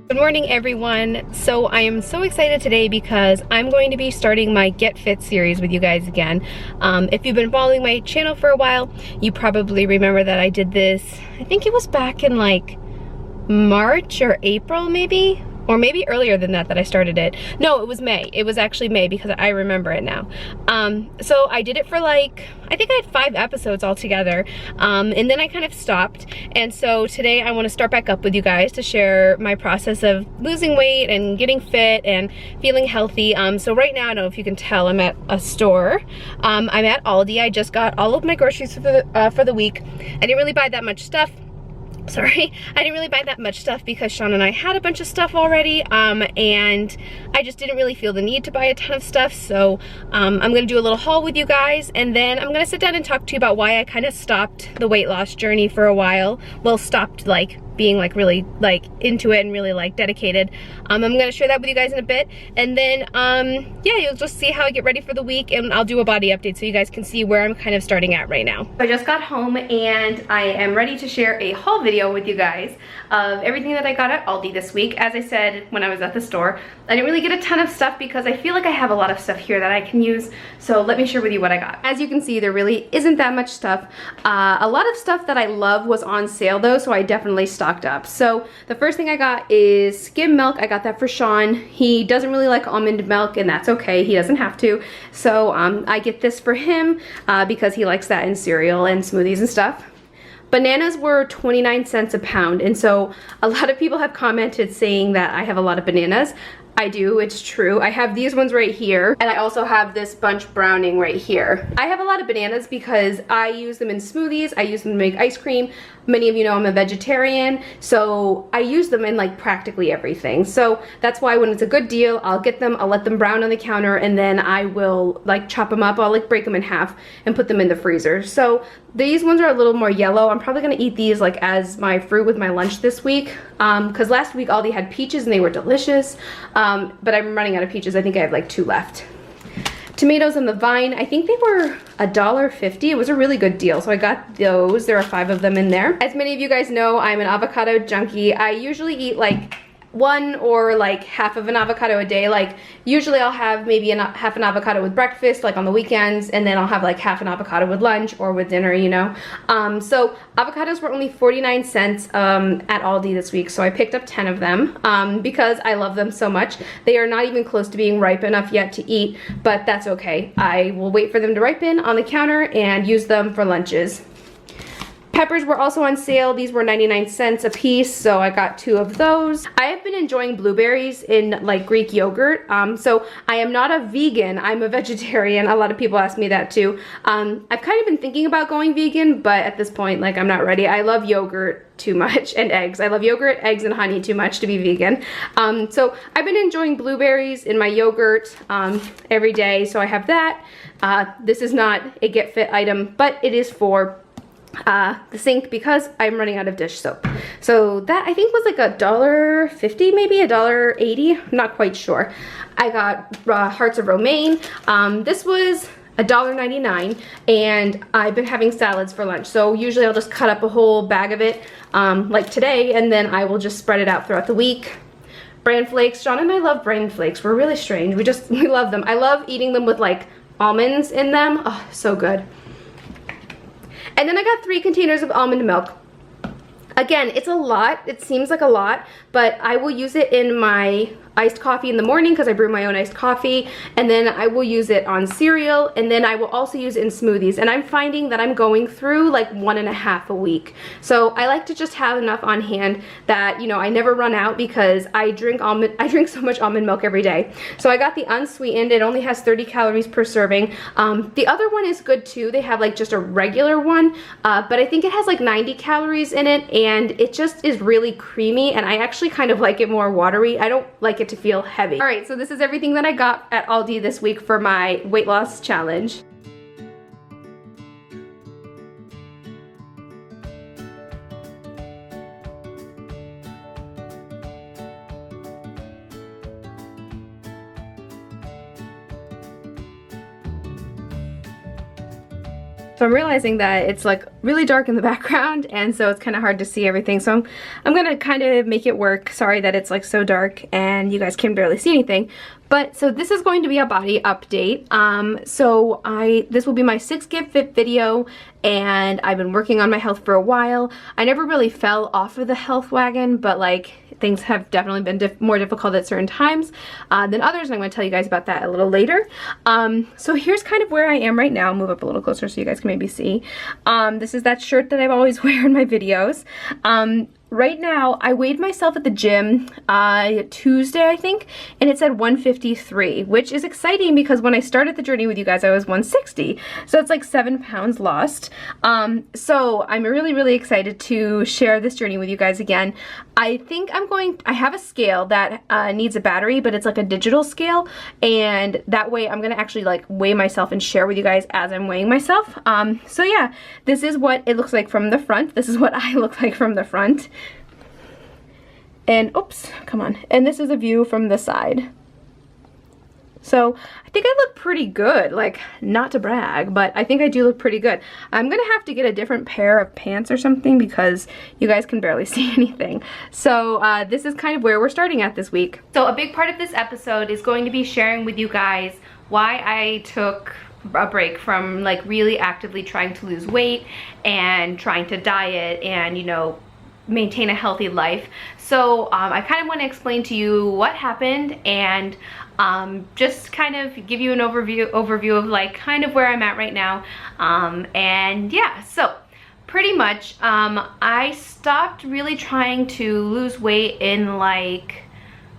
Good morning, everyone. So I am so excited today because I'm going to be starting my Get Fit series with you guys again. If you've been following my channel for a while, you probably remember that I did this, I think it was back in like March or April maybe? Or maybe earlier than that I started it. No, it was May. It was actually May because I remember it now. So I did it for like, I think I had 5 episodes altogether. And then I kind of stopped. And so today I want to start back up with you guys to share my process of losing weight and getting fit and feeling healthy. So right now, I don't know if you can tell, I'm at a store. I'm at Aldi. I just got all of my groceries for the week. I didn't really buy that much stuff. Sorry, I didn't really buy that much stuff because Sean and I had a bunch of stuff already, and I just didn't really feel the need to buy a ton of stuff. So I'm gonna do a little haul with you guys, and then I'm gonna sit down and talk to you about why I kind of stopped the weight loss journey for a while. Well, stopped like being like really like into it and really like dedicated. I'm gonna share that with you guys in a bit, and then yeah, you'll just see how I get ready for the week, and I'll do a body update so you guys can see where I'm kind of starting at right now. I just got home and I am ready to share a haul video with you guys of everything that I got at Aldi this week. As I said when I was at the store, I didn't really get a ton of stuff because I feel like I have a lot of stuff here that I can use, so let me share with you what I got. As you can see, there really isn't that much stuff. A lot of stuff that I love was on sale though, so I definitely stocked up. So the first thing I got is skim milk. I got that for Sean. He doesn't really like almond milk, and that's okay, he doesn't have to. So I get this for him because he likes that in cereal and smoothies and stuff. Bananas were 29 cents a pound, and so a lot of people have commented saying that I have a lot of bananas. I do, it's true. I have these ones right here, and I also have this bunch browning right here. I have a lot of bananas because I use them in smoothies, I use them to make ice cream. Many of you know I'm a vegetarian, so I use them in like practically everything. So that's why when it's a good deal, I'll get them, I'll let them brown on the counter, and then I will like chop them up. I'll like break them in half and put them in the freezer. So these ones are a little more yellow. I'm probably gonna eat these like as my fruit with my lunch this week, because last week Aldi had peaches and they were delicious, but I'm running out of peaches. I think I have like 2 left. Tomatoes on the vine, I think they were $1.50. It was a really good deal, so I got those. There are 5 of them in there. As many of you guys know, I'm an avocado junkie. I usually eat like 1 or like half of an avocado a day. Like usually I'll have maybe half an avocado with breakfast, like on the weekends, and then I'll have like half an avocado with lunch or with dinner, you know. So avocados were only 49 cents at Aldi this week, so I picked up 10 of them because I love them so much. They are not even close to being ripe enough yet to eat, but that's okay. I will wait for them to ripen on the counter and use them for lunches. Peppers were also on sale. These were 99 cents a piece, so I got 2 of those. I have been enjoying blueberries in like Greek yogurt. So I am not a vegan, I'm a vegetarian. A lot of people ask me that too. I've kind of been thinking about going vegan, but at this point, like, I'm not ready. I love yogurt too much and eggs. I love yogurt, eggs, and honey too much to be vegan. So I've been enjoying blueberries in my yogurt every day, so I have that. This is not a Get Fit item, but it is for the sink because I'm running out of dish soap. So that I think was like $1.50, maybe $1.80, I'm not quite sure. I got hearts of romaine. This was $1.99, and I've been having salads for lunch. So usually I'll just cut up a whole bag of it like today, and then I will just spread it out throughout the week. Bran flakes, Sean and I love bran flakes. We're really strange, we love them. I love eating them with like almonds in them. Oh, so good. And then I got 3 containers of almond milk. Again, it's a lot. It seems like a lot, but I will use it in my iced coffee in the morning because I brew my own iced coffee, and then I will use it on cereal, and then I will also use it in smoothies. And I'm finding that I'm going through like 1.5 a week. So I like to just have enough on hand that, you know, I never run out because I drink so much almond milk every day. So I got the unsweetened. It only has 30 calories per serving. The other one is good too. They have like just a regular one, but I think it has like 90 calories in it, and it just is really creamy, and I actually kind of like it more watery. I don't like it to feel heavy. All right, so this is everything that I got at Aldi this week for my weight loss challenge. So I'm realizing that it's like really dark in the background, and so it's kind of hard to see everything. So I'm gonna kind of make it work. Sorry that it's like so dark and you guys can barely see anything. But so this is going to be a body update. This will be my 6th Get Fit video, and I've been working on my health for a while. I never really fell off of the health wagon, but like things have definitely been more difficult at certain times than others, and I'm going to tell you guys about that a little later. So here's kind of where I am right now. I'll move up a little closer so you guys can maybe see. This is that shirt that I've always wear in my videos. Right now, I weighed myself at the gym Tuesday, I think, and it said 153, which is exciting because when I started the journey with you guys, I was 160. So it's like 7 pounds lost. So I'm really, really excited to share this journey with you guys again. I think I have a scale that needs a battery, but it's like a digital scale, and that way I'm gonna actually like weigh myself and share with you guys as I'm weighing myself. So yeah, this is what it looks like from the front. This is what I look like from the front. And oops, come on. And this is a view from the side. So I think I look pretty good, like not to brag, but I think I do look pretty good. I'm gonna have to get a different pair of pants or something because you guys can barely see anything. So this is kind of where we're starting at this week. So a big part of this episode is going to be sharing with you guys why I took a break from like really actively trying to lose weight and trying to diet and, you know, maintain a healthy life. So I kind of want to explain to you what happened and just kind of give you an overview of like kind of where I'm at right now. And yeah, so pretty much I stopped really trying to lose weight in like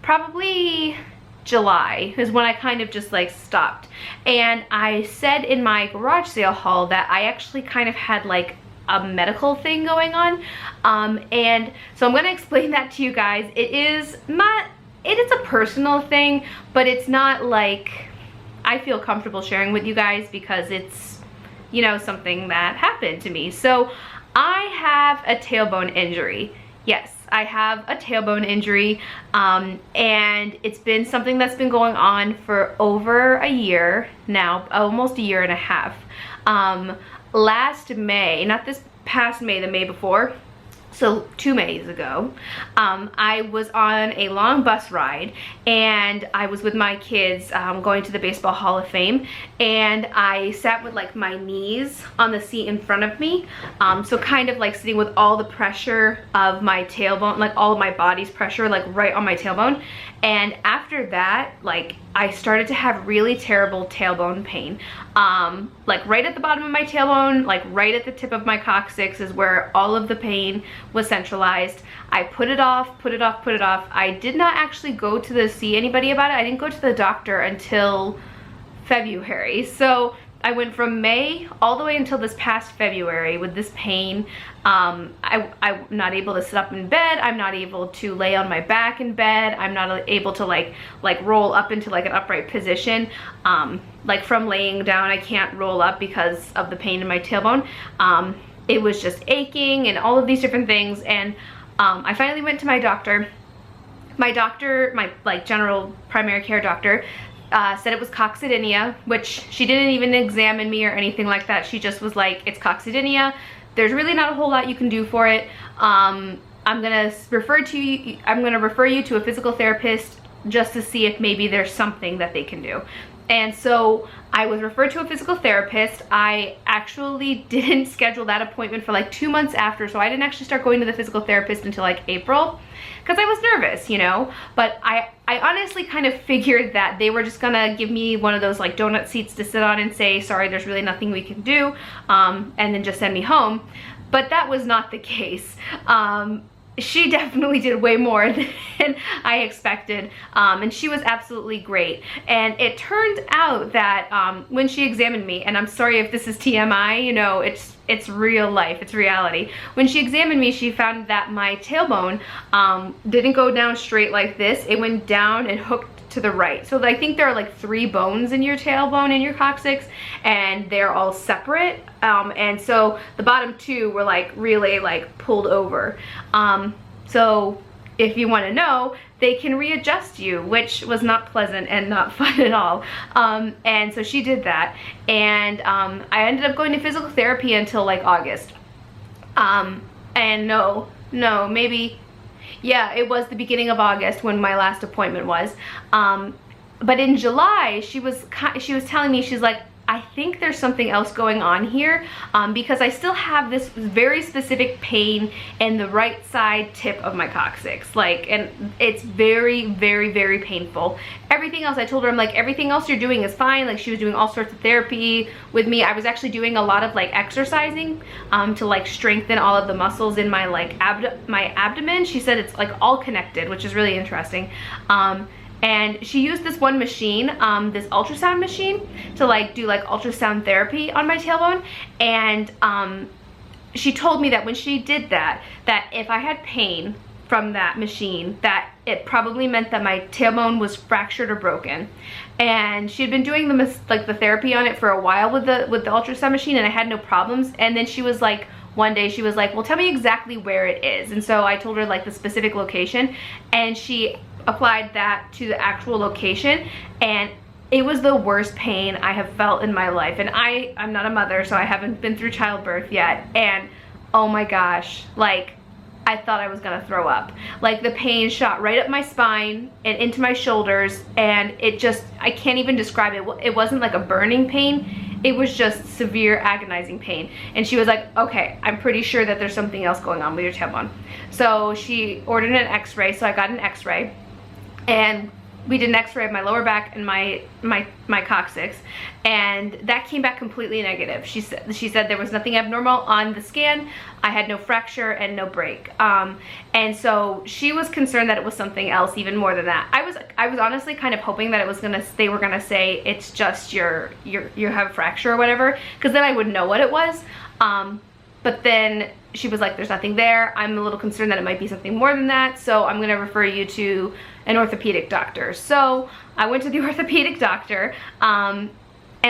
probably July is when I kind of just like stopped. And I said in my garage sale haul that I actually kind of had like a medical thing going on, and so I'm going to explain that to you guys. It is a personal thing, but it's not like I feel comfortable sharing with you guys because it's, you know, something that happened to me. So I have a tailbone injury. Yes, I have a tailbone injury, and it's been something that's been going on for over a year now, almost a year and a half. Last May, not this past May, the May before, so 2 Mays ago, I was on a long bus ride, and I was with my kids going to the Baseball Hall of Fame, and I sat with like my knees on the seat in front of me, so kind of like sitting with all the pressure of my tailbone, like all of my body's pressure like right on my tailbone. And after that, like I started to have really terrible tailbone pain, like right at the bottom of my tailbone, like right at the tip of my coccyx is where all of the pain was centralized. I put it off. I did not actually go to see anybody about it. I didn't go to the doctor until February. So I went from May all the way until this past February with this pain. I'm not able to sit up in bed. I'm not able to lay on my back in bed. I'm not able to like roll up into like an upright position. Like from laying down, I can't roll up because of the pain in my tailbone. It was just aching and all of these different things. And I finally went to my doctor. My doctor, my like general primary care doctor, said it was coccydynia, which she didn't even examine me or anything like that. She just was like, it's coccydynia. There's really not a whole lot you can do for it. I'm gonna refer you to a physical therapist just to see if maybe there's something that they can do. And so I was referred to a physical therapist. I actually didn't schedule that appointment for like 2 months after, so I didn't actually start going to the physical therapist until like April, because I was nervous, you know. But I honestly kind of figured that they were just gonna give me one of those like donut seats to sit on and say, sorry, there's really nothing we can do, and then just send me home. But that was not the case. She definitely did way more than I expected, and she was absolutely great. And it turned out that when she examined me, and I'm sorry if this is TMI, you know, it's real life, it's reality. When she examined me, she found that my tailbone didn't go down straight like this. It went down and hooked to the right. So I think there are like 3 bones in your tailbone and your coccyx, and they're all separate. And so the bottom 2 were like really like pulled over. So if you want to know, they can readjust you, which was not pleasant and not fun at all. And so she did that, and I ended up going to physical therapy until like August. And maybe, yeah, it was the beginning of August when my last appointment was. But in July, she was telling me, she's like, I think there's something else going on here, because I still have this very specific pain in the right side tip of my coccyx, like, and it's very, very, very painful. Everything else, I told her, I'm like, everything else you're doing is fine. Like, she was doing all sorts of therapy with me. I was actually doing a lot of like exercising to like strengthen all of the muscles in my like my abdomen. She said it's like all connected, which is really interesting. And she used this one machine, this ultrasound machine, to like do like ultrasound therapy on my tailbone. And she told me that when she did that, that if I had pain from that machine, that it probably meant that my tailbone was fractured or broken. And she had been doing the therapy on it for a while with the ultrasound machine, and I had no problems. And then she was like, one day she was like, well, tell me exactly where it is. And so I told her like the specific location, and she applied that to the actual location, and it was the worst pain I have felt in my life. And I'm not a mother, so I haven't been through childbirth yet, and oh my gosh, like, I thought I was gonna throw up. Like, the pain shot right up my spine and into my shoulders, and it just, I can't even describe it. It wasn't like a burning pain, it was just severe agonizing pain. And she was like, okay, I'm pretty sure that there's something else going on with your tailbone. So she ordered an x-ray, so I got an x-ray, and we did an x-ray of my lower back and my coccyx, and that came back completely negative. She said there was nothing abnormal on the scan. I had no fracture and no break. And so she was concerned that it was something else even more than that. I was honestly kind of hoping that they were gonna say it's just you have a fracture or whatever, because then I would know what it was. But then she was like, there's nothing there. I'm a little concerned that it might be something more than that, so I'm gonna refer you to an orthopedic doctor. So I went to the orthopedic doctor, and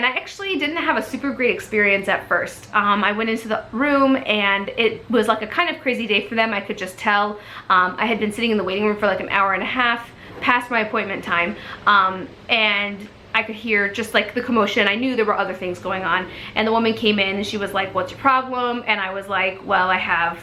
I actually didn't have a super great experience at first. I went into the room, and it was like a kind of crazy day for them. I could just tell. I had been sitting in the waiting room for like an hour and a half past my appointment time, and I could hear just like the commotion. I knew there were other things going on, and the woman came in and she was like, what's your problem? And I was like, well, I have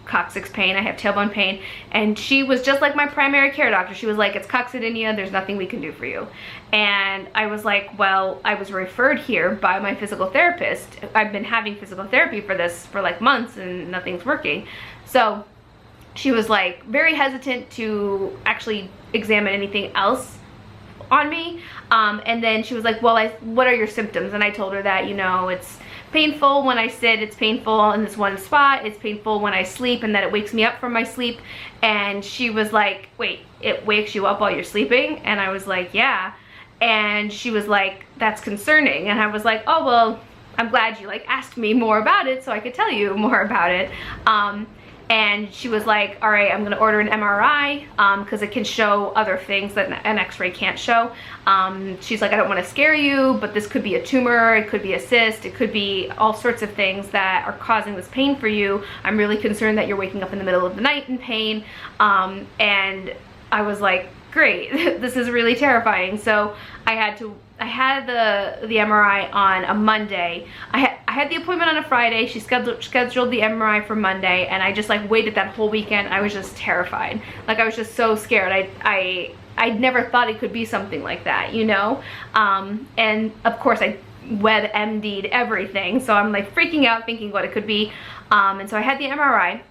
coccyx pain, I have tailbone pain. And she was just like my primary care doctor. She was like, it's coccydynia, there's nothing we can do for you. And I was like, well, I was referred here by my physical therapist. I've been having physical therapy for this for like months and nothing's working. So she was like very hesitant to actually examine anything else on me. And then she was like, well, what are your symptoms? And I told her that, you know, it's painful when I sit, it's painful in this one spot, it's painful when I sleep, and that it wakes me up from my sleep. And she was like, wait, it wakes you up while you're sleeping? And I was like, yeah. And she was like, that's concerning. And I was like, oh, well, I'm glad you like asked me more about it so I could tell you more about it. And she was like, all right, I'm gonna order an MRI because it can show other things that an x-ray can't show. She's like, I don't wanna scare you, but this could be a tumor, it could be a cyst, it could be all sorts of things that are causing this pain for you. I'm really concerned that you're waking up in the middle of the night in pain. And I was like, great, this is really terrifying. So I had the MRI on a Monday. I had the appointment on a Friday. She scheduled the MRI for Monday, and I just like waited that whole weekend. I was just terrified. Like, I was just so scared. I'd never thought it could be something like that, you know? And of course I WebMD'd everything, so I'm like freaking out thinking what it could be. And so I had the MRI,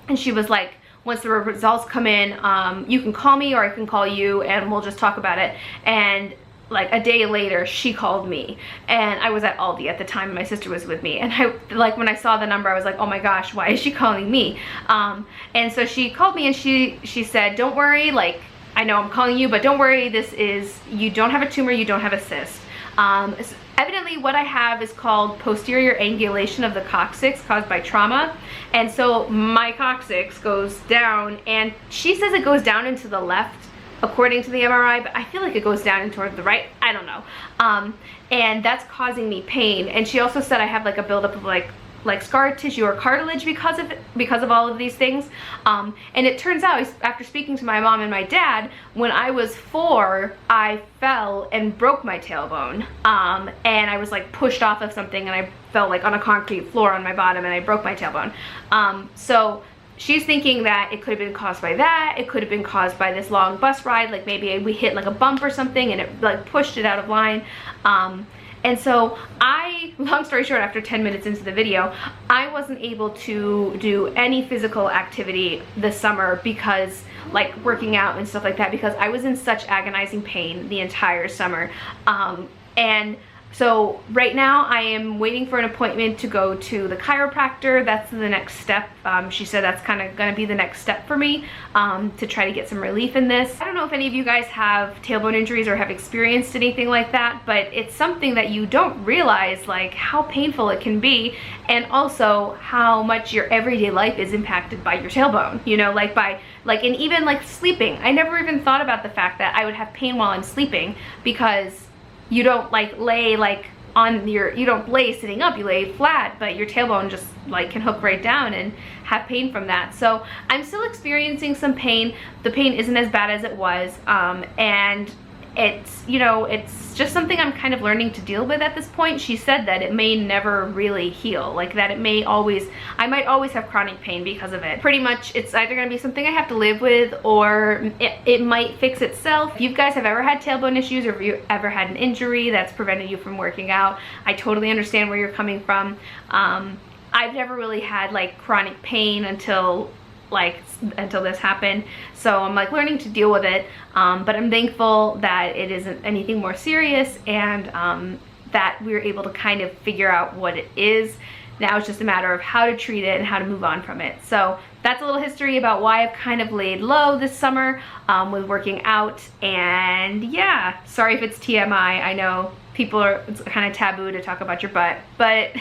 and she was like, once the results come in, you can call me or I can call you and we'll just talk about it. And like a day later, she called me, and I was at Aldi at the time. My sister was with me, and when I saw the number, I was like, oh my gosh, why is she calling me? And so she called me, and she said, don't worry, like, I know I'm calling you, but don't worry, you don't have a tumor, you don't have a cyst. Evidently what I have is called posterior angulation of the coccyx caused by trauma. And so my coccyx goes down, and she says it goes down into the left according to the MRI, but I feel like it goes down and toward the right, I don't know. And that's causing me pain. And she also said I have like a buildup of like like scar tissue or cartilage because of all of these things. And it turns out, after speaking to my mom and my dad, when I was 4, I fell and broke my tailbone. And I was like pushed off of something, and I fell like on a concrete floor on my bottom, and I broke my tailbone. So she's thinking that it could have been caused by that. It could have been caused by this long bus ride. Like maybe we hit like a bump or something and it like pushed it out of line. And so long story short, after 10 minutes into the video, I wasn't able to do any physical activity this summer because like working out and stuff like that, because I was in such agonizing pain the entire summer. And so right now I am waiting for an appointment to go to the chiropractor. That's the next step. She said that's kind of gonna be the next step for me, to try to get some relief in this. I don't know if any of you guys have tailbone injuries or have experienced anything like that, but it's something that you don't realize, like how painful it can be, and also how much your everyday life is impacted by your tailbone, you know, and even like sleeping. I never even thought about the fact that I would have pain while I'm sleeping, because you don't like lay like on your, you don't lay sitting up, you lay flat, but your tailbone just like can hook right down and have pain from that. So I'm still experiencing some pain. The pain isn't as bad as it was, and it's, you know, it's just something I'm kind of learning to deal with at this point. She said that it may never really heal, like that it may always, I might always have chronic pain because of it. Pretty much it's either gonna be something I have to live with, or it might fix itself. If you guys have ever had tailbone issues, or if you ever had an injury that's prevented you from working out, I totally understand where you're coming from. I've never really had like chronic pain until this happened, so I'm like learning to deal with it, but I'm thankful that it isn't anything more serious, and that we were able to kind of figure out what it is. Now it's just a matter of how to treat it and how to move on from it. So that's a little history about why I've kind of laid low this summer with working out. And yeah, sorry if it's TMI. I know people are, it's kind of taboo to talk about your butt, but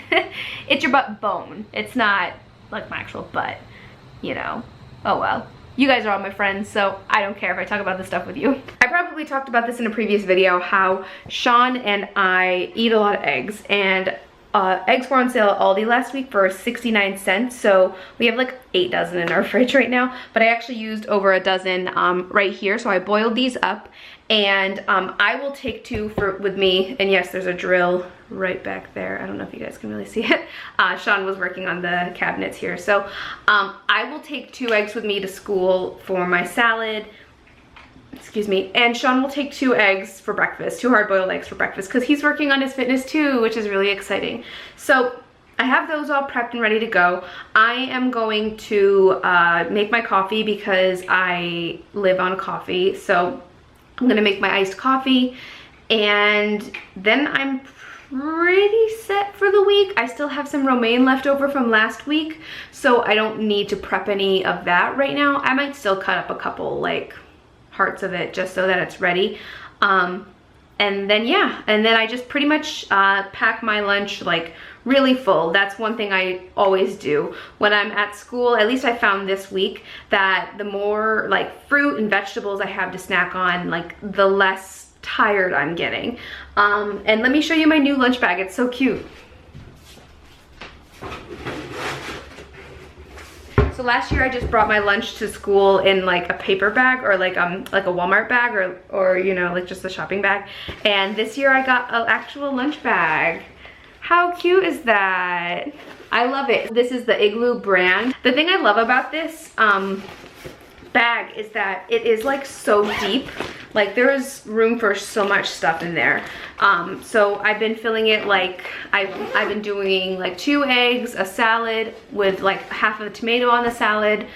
it's your butt bone. It's not like my actual butt. You know, oh well. You guys are all my friends, so I don't care if I talk about this stuff with you. I probably talked about this in a previous video, how Sean and I eat a lot of eggs, and eggs were on sale at Aldi last week for 69 cents, so we have like 8 dozen in our fridge right now, but I actually used over a dozen right here, so I boiled these up, and I will take 2 with me, and yes, there's a drill right back there. I don't know if you guys can really see it. Sean was working on the cabinets here, so I will take 2 eggs with me to school for my salad, excuse me, and Sean will take 2 eggs for breakfast, 2 hard-boiled eggs for breakfast, because he's working on his fitness too, which is really exciting. So I have those all prepped and ready to go. I am going to make my coffee because I live on coffee, so I'm gonna make my iced coffee, and then I'm pretty set for the week. I still have some romaine left over from last week, so I don't need to prep any of that right now. I might still cut up a couple like hearts of it just so that it's ready. And then yeah, and then I just pretty much pack my lunch like really full. That's one thing I always do when I'm at school. At least I found this week that the more like fruit and vegetables I have to snack on, like the less tired I'm getting. And let me show you my new lunch bag. It's so cute. So last year I just brought my lunch to school in like a paper bag, or like a Walmart bag, or you know, like just a shopping bag. And this year I got an actual lunch bag. How cute is that? I love it. This is the Igloo brand. The thing I love about this bag is that it is like so deep. Like there is room for so much stuff in there. So I've been filling it, like I've been doing like 2 eggs, a salad with like half of a tomato on the salad,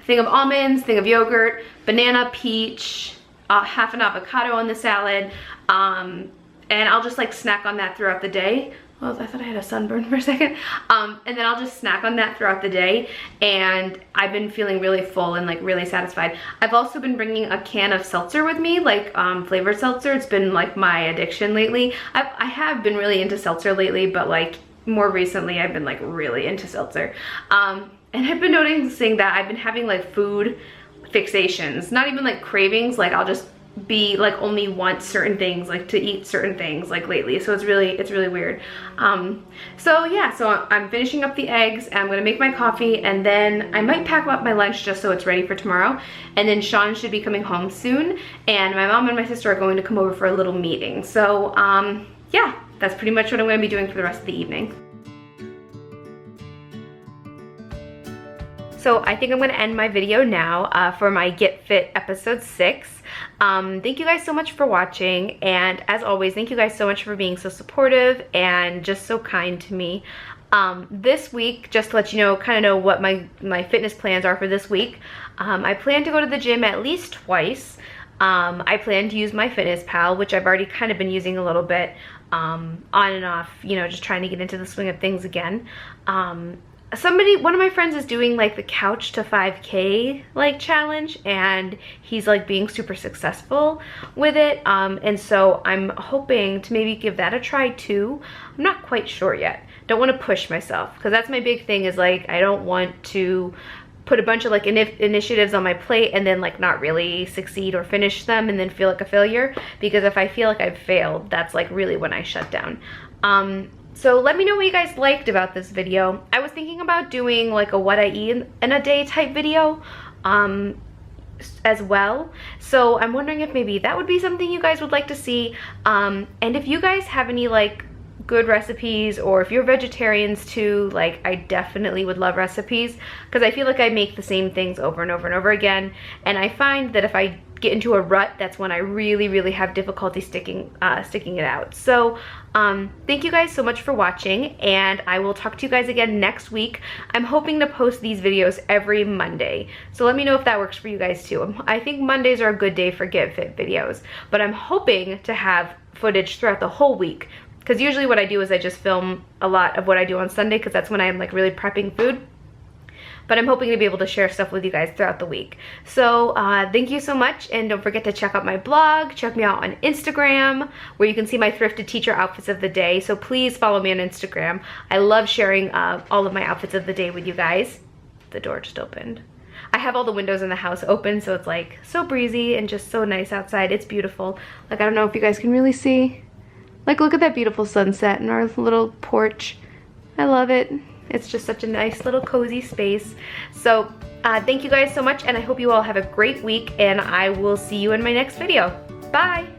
thing of almonds, thing of yogurt, banana, peach, half an avocado on the salad, and I'll just like snack on that throughout the day. Well, I thought I had a sunburn for a second. And then I'll just snack on that throughout the day, and I've been feeling really full and like really satisfied. I've also been bringing a can of seltzer with me, like flavored seltzer. It's been like my addiction lately. I have been really into seltzer lately, but like more recently I've been like really into seltzer. And I've been noticing that I've been having like food fixations, not even like cravings. Like I'll just be like only want certain things, like to eat certain things like lately, so it's really weird. So yeah, so I'm finishing up the eggs and I'm gonna make my coffee, and then I might pack up my lunch just so it's ready for tomorrow. And then Sean should be coming home soon, and my mom and my sister are going to come over for a little meeting. So yeah, that's pretty much what I'm gonna be doing for the rest of the evening. So I think I'm gonna end my video now for my Get Fit episode 6. Thank you guys so much for watching, and as always, thank you guys so much for being so supportive and just so kind to me. This week, just to let you know, kind of know what my fitness plans are for this week. I plan to go to the gym at least twice. I plan to use my Fitness Pal, which I've already kind of been using a little bit, on and off, you know, just trying to get into the swing of things again. One of my friends is doing like the couch to 5K like challenge, and he's like being super successful with it. And so I'm hoping to maybe give that a try too. I'm not quite sure yet. Don't want to push myself, because that's my big thing, is like I don't want to put a bunch of like initiatives on my plate and then like not really succeed or finish them and then feel like a failure, because if I feel like I've failed, that's like really when I shut down. So let me know what you guys liked about this video. I was thinking about doing like a what I eat in a day type video as well. So I'm wondering if maybe that would be something you guys would like to see. And if you guys have any like good recipes, or if you're vegetarians too, like I definitely would love recipes, because I feel like I make the same things over and over and over again, and I find that if I get into a rut, that's when I really have difficulty sticking it out. So thank you guys so much for watching, and I will talk to you guys again next week. I'm hoping to post these videos every Monday, so let me know if that works for you guys too. I think Mondays are a good day for Get Fit videos, but I'm hoping to have footage throughout the whole week, because usually what I do is I just film a lot of what I do on Sunday, because that's when I'm like really prepping food. But I'm hoping to be able to share stuff with you guys throughout the week. So thank you so much, and don't forget to check out my blog. Check me out on Instagram, where you can see my thrifted teacher outfits of the day. So please follow me on Instagram. I love sharing all of my outfits of the day with you guys. The door just opened. I have all the windows in the house open, so it's like so breezy and just so nice outside. It's beautiful. Like, I don't know if you guys can really see. Like, look at that beautiful sunset in our little porch. I love it. It's just such a nice little cozy space. So thank you guys so much, and I hope you all have a great week, and I will see you in my next video. Bye!